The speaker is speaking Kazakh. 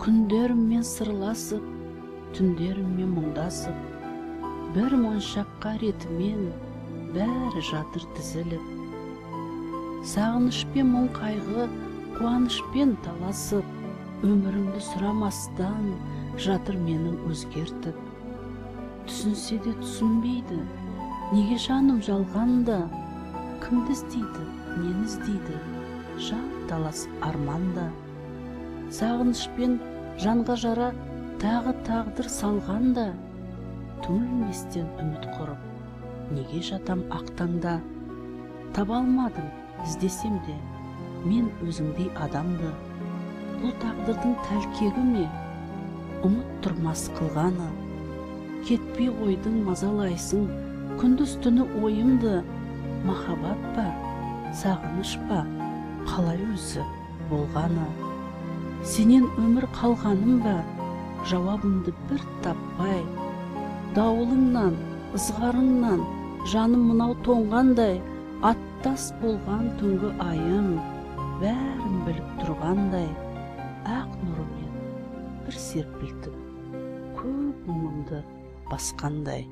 Күндеріммен сырласып, түндеріммен мұңдасып, бір моншаққа ретімен бәрі жатыр тізіліп. Сағынышпен мұң қайғы, қуанышпен таласып, өмірімді сұрамастан жатыр менің өзгертіп. Түсінсе де түсінбейді, неге жаным жалғанда, кімді іздейді, нені іздейді, жан таласып арманда. Сағынышпен жанға жара тағы тағдыр салғанда, түңілместен үміт құрып, неге жатам ақтаңда. Таба алмадым, іздесем де, мен өзіңдей адамды. Бұл тағдырдың тәлкегі ме, ұмыт тұрмас қылғаны. Кетпей қойдың мазалайсың, күндіз түні ойымды. Махаббат па, сағыныш па, қалай өзі болғаны. Сенен өмір қалғаным ба, жауабымды бір таппай. Дауылыңнан, ызғарыңнан, жаным мынау тоңғандай. Аттас болған түнгі айым, бәрін біліп тұрғандай. Ақ нұрымен бір серпілтіп, көп мұңымды басқандай.